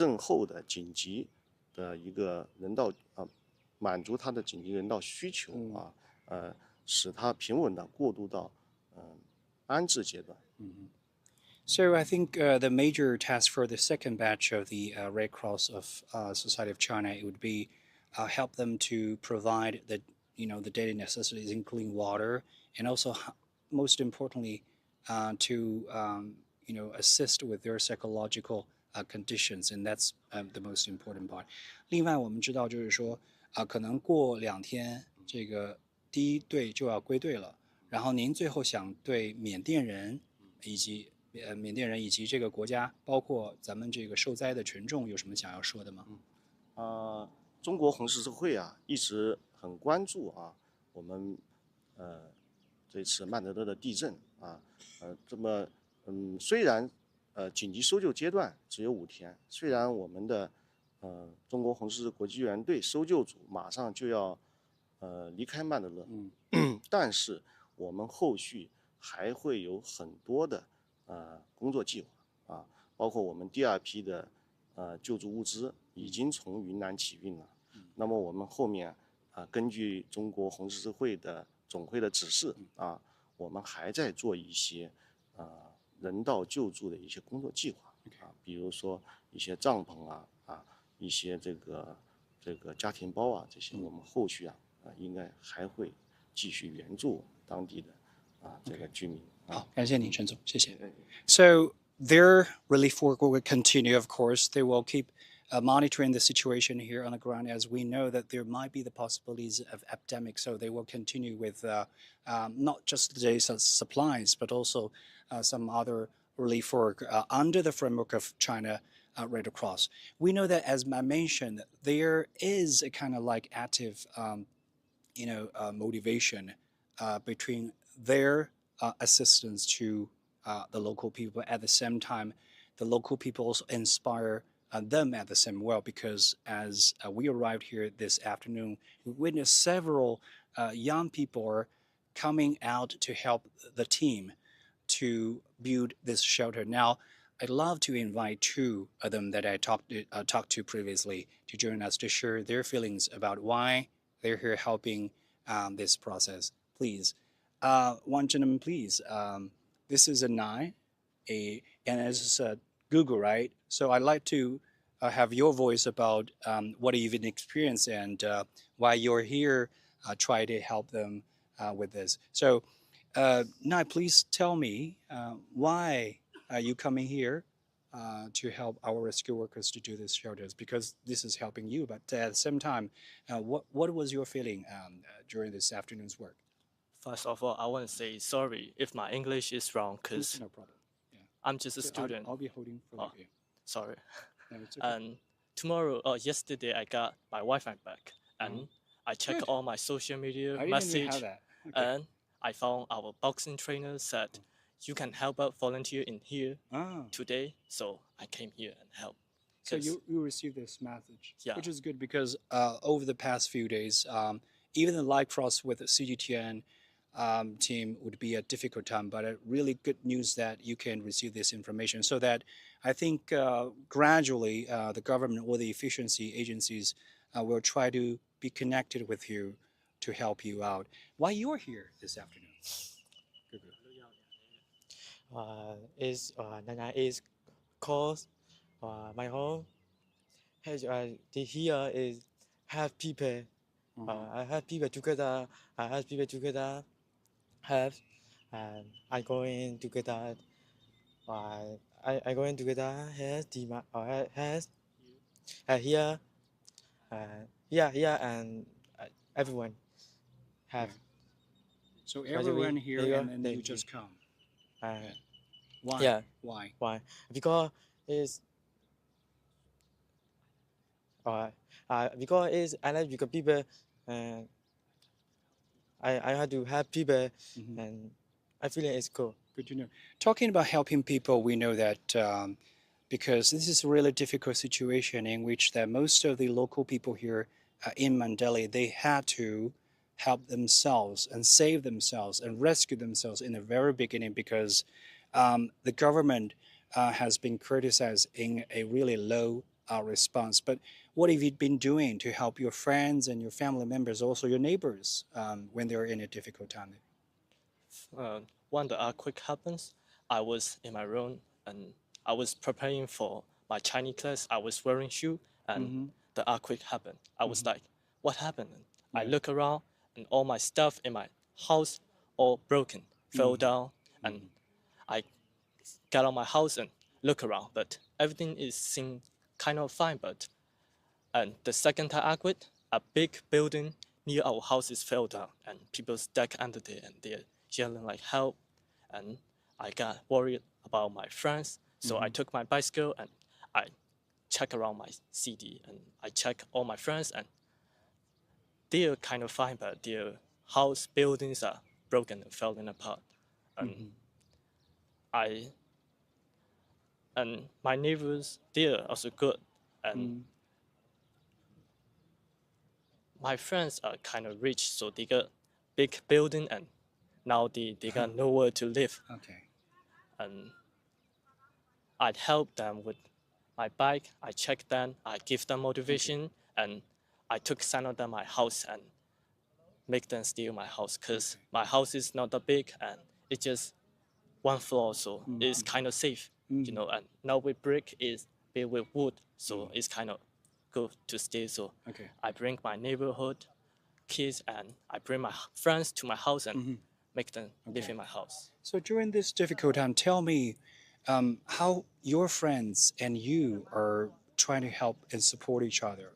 震后的紧急的一个人道满足他的紧急人道需求使他平稳的过渡到安置阶段。So I think the major task for the second batch of the Red Cross of Society of China it would be help them to provide the daily necessities, including water, and also most importantly to assist with their psychological conditions, and that's the most important part. 另外，我们知道就是说可能过2天这个第一队就要归队了，然后您最后想对缅甸人以及这个国家，包括咱们这个受灾的群众，有什么想要说的吗？中国红十字会一直很关注我们这次曼德勒的地震虽然紧急搜救阶段只有5天，虽然我们的中国红十字国际救援队搜救组马上就要离开曼德勒，但是我们后续还会有很多的工作计划包括我们第2批的救助物资已经从云南起运了。那么我们后面根据中国红十字会的总会的指示我们还在做一些人道救助的一些工作计划比如说一些帐篷一些这个家庭包这些我们后续应该还会继续援助当地的这个居民。好，感谢您，陈总，谢谢。So their relief work will continue, of course. They will keep monitoring the situation here on the ground, as we know that there might be the possibilities of epidemic. So they will continue with not just today's supplies, but also some other relief work under the framework of China Red Cross. We know that, as I mentioned, there is a kind of like active, motivation between their assistance to the local people. At the same time, the local people also inspire them at the same well, because as we arrived here this afternoon, we witnessed several young people coming out to help the team to build this shelter. Now, I'd love to invite 2 of them that I talked to previously to join us to share their feelings about why they're here helping this process. Please, one gentleman, please. This is and it's Google, right? So I'd like to have your voice about what you've experienced and why you're here, try to help them with this. So now please tell me why are you coming here to help our rescue workers to do these shelters? Because this is helping you, but at the same time, what was your feeling during this afternoon's work? First of all, I want to say sorry if my English is wrong, because no problem. Yeah. I'm just a student. I'll be holding for you. Sorry. No, it's okay. And yesterday I got my Wi-Fi back, and I checked all my social media message, and I found our boxing trainer said you can help out volunteer in here today, so I came here and help. So you received this message, yeah, which is good, because over the past few days, even the live cross with the CGTN team would be a difficult time, but a really good news that you can receive this information, so that I think gradually the government or the efficiency agencies will try to be connected with you to help you out. Why you're here this afternoon? Is cause my home has here is have people I have people together. I have people together. Have and I going together. I going together has here and everyone have. So everyone here and then you just come. Why? Yeah. Why? Because it's I like because people I had to help people and I feel it's cool. Good to know. Talking about helping people, we know that because this is a really difficult situation in which that most of the local people here in Mandalay, they had to help themselves and save themselves and rescue themselves in the very beginning, because the government has been criticized in a really low response. But what have you been doing to help your friends and your family members, also your neighbors, when they're in a difficult time? When the earthquake happens, I was in my room and I was preparing for my Chinese class. I was wearing shoe and the earthquake happened. I was like, what happened? I look around and all my stuff in my house all broken, fell down, and I got out my house and look around, but everything is seemed kind of fine. But and the second time earthquake, a big building near our house is fell down and people stuck under there and they're yelling like help. And I got worried about my friends, so I took my bicycle and I check around my city and I check all my friends and they're kind of fine, but their house buildings are broken and falling apart. And I and my neighbors, they're also good. And my friends are kind of rich, so they got big building and now they got nowhere to live. Okay. And I'd help them with my bike. I check them, I give them motivation, and I took some of them my house and make them steal my house because my house is not that big and it's just one floor, so it's kind of safe, you know. And now with brick is built with wood, so it's kind of good to stay. So I bring my neighborhood kids and I bring my friends to my house and make them live in my house. So during this difficult time, tell me how your friends and you are trying to help and support each other.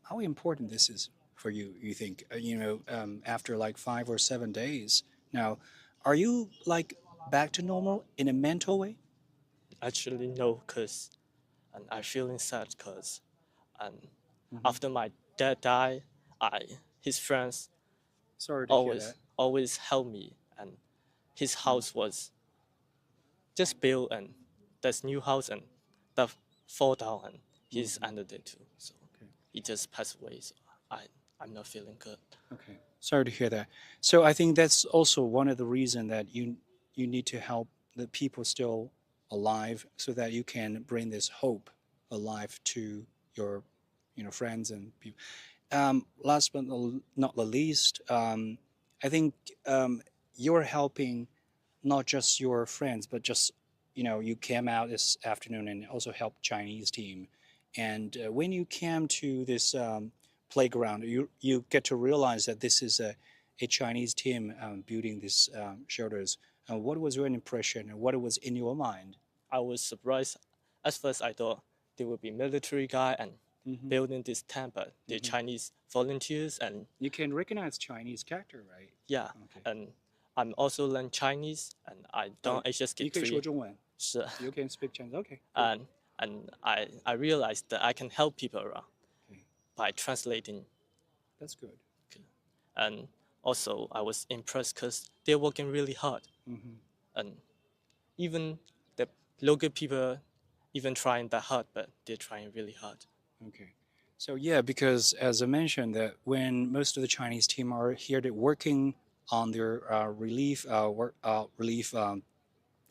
How important this is for you, you think? After like 5 or 7 days now, are you like back to normal in a mental way? Actually, no, because I'm feeling sad because after my dad died, his friends Sorry to hear that. always help me, and his house was just built and there's new house and that fall down and he's under there too. So he just passed away. So I'm not feeling good. Okay, sorry to hear that. So I think that's also one of the reasons that you need to help the people still alive, so that you can bring this hope alive to your friends and people. Last but not the least, I think you're helping not just your friends, but just you came out this afternoon and also helped Chinese team. And when you came to this playground, you get to realize that this is a Chinese team building these shelters. What was your impression, and what was in your mind? I was surprised. At first, I thought there would be military guy and building this tent, but they're Chinese volunteers and you can recognize Chinese character, right? Yeah, and I'm also learn Chinese and I don't. I just get 你可以说中文。是 You can speak Chinese. Okay. And I realized that I can help people around by translating. That's good. And also, I was impressed because they're working really hard. And even the local people, even trying that hard, but they're trying really hard. Okay. So yeah, because as I mentioned, that when most of the Chinese team are here, they're working on their relief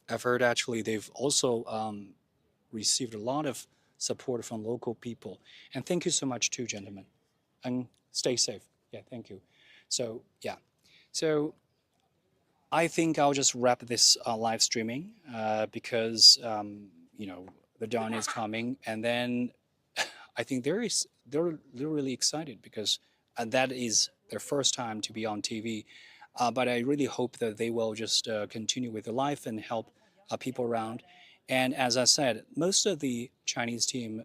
effort. Actually, they've also received a lot of support from local people. And thank you so much too, gentlemen. And stay safe. Yeah, thank you. So yeah, so I think I'll just wrap this live streaming because the dawn is coming, and then I think they're really excited because that is their first time to be on TV. But I really hope that they will just continue with their life and help people around. And as I said, most of the Chinese team,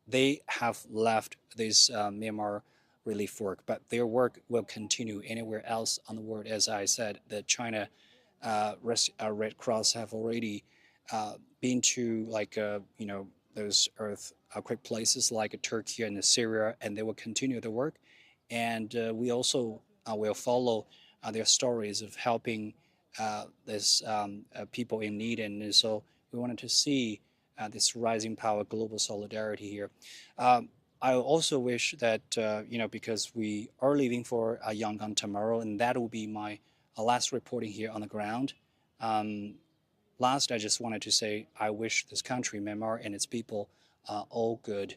they have left this Myanmar relief work, but their work will continue anywhere else on the world. As I said, the China Red Cross have already been to those earthquake places like Turkey and Syria, and they will continue the work. And we also will follow their stories of helping these people in need. And so we wanted to see this rising power, global solidarity here. I also wish that, because we are leaving for Yangon tomorrow, and that will be my last reporting here on the ground. Last, I just wanted to say I wish this country, Myanmar, and its people all good.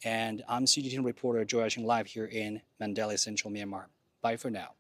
And I'm CGTN reporter Joy Ashing live here in Mandalay, Central Myanmar. Bye for now.